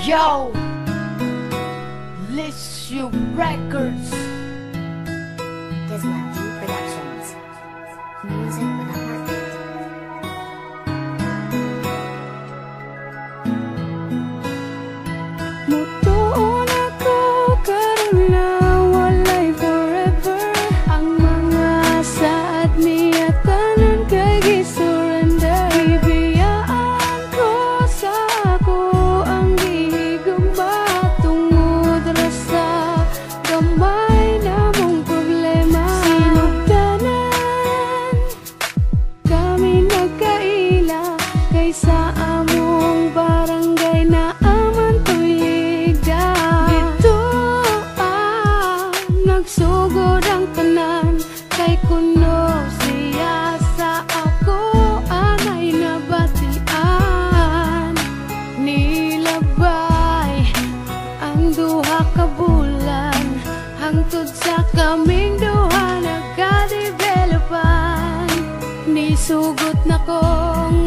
Yo, Lissue Records, Gizlatin Productions. Music with a heartbeat. Mutuon ako karon na walay forever. Ang mga saad niya tanan kay gisurrender. Ibiyaan ko sa ako ang gihigugma tungod ra sa gamay namong problema. Sinugdanan kami nagkaila kaysa among barangay na nagsugod ang tanan kay kuno siya sa ako anay nabatian. Nilabay ang duha ka bulan hangtod sa kaming duha nagka-developan. Nisugot na ko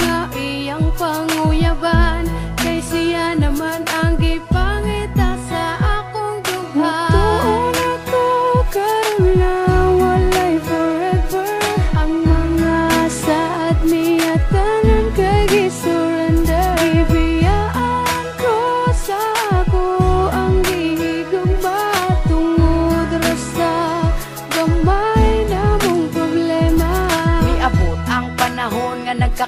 nga iyang panguyaban kay siya naman ang gipangita sa akong dughan.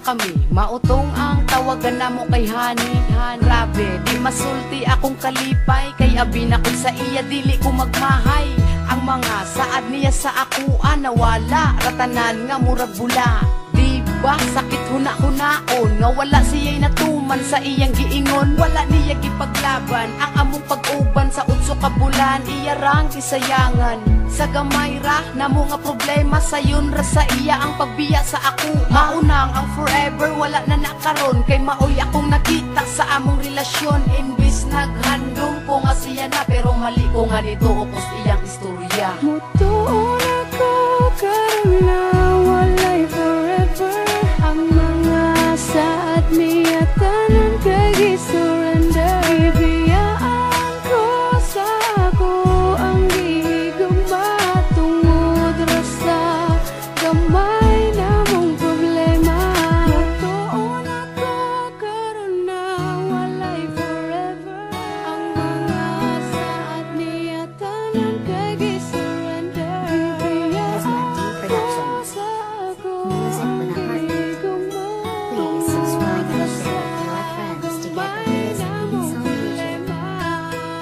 Kami mautong ang tawagan namo kay Hani. Grabe, di masulti akong kalipay kay abi na ko sa iya dili ko magmahay. Ang mga saad niya sa akuan nawala ratanan nga murag bula. Diba sakit huna-hunaon nga wala siya'y natuman sa iyang giingon. Wala niya gipaglaban ang among pag-uban sa utso ka bulan. Iya rang kisayangan sa gamay ra namo nga problema sayon ra sa iya ang pagbiya sa ako. Maunang ang forever wala na nakaron kay maoy akong nakita sa among relasyon. Imbis naghandom ko nga siya na pero mali ko nga dito upos iyang istorya. Mutuon ako karon na walay forever. Ang mga saad niya tanan kay gisurrender. Ibiyaan ko sa ako ang gihigugma tungod ra sa gamay namong problema. Mutuon ako karon na walay forever. Ang mga saad niya tanan kay gisurrender. Ibiyaan ko sa ako ang gihigugma. Please subscribe and share with your friends to get the latest videos on YouTube.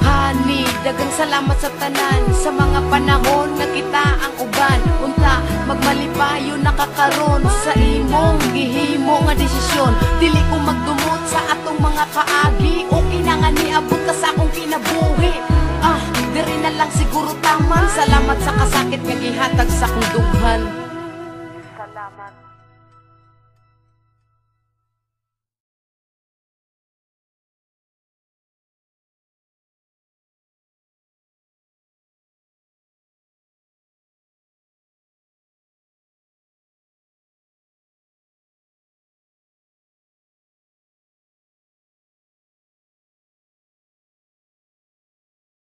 Hani, dagang salamat sa tanan sa mga panahon nga kita ang uban. Unta magmalipayo nakakaron sa imong gihimo nga desisyon. Dili ko magdumot sa atong mga kaagi o kinangan niabot ka sa akong kinabuhi. Diri na lang siguro taman. Salamat sa kasakit nga gihatag sa akong dughan. Salamat.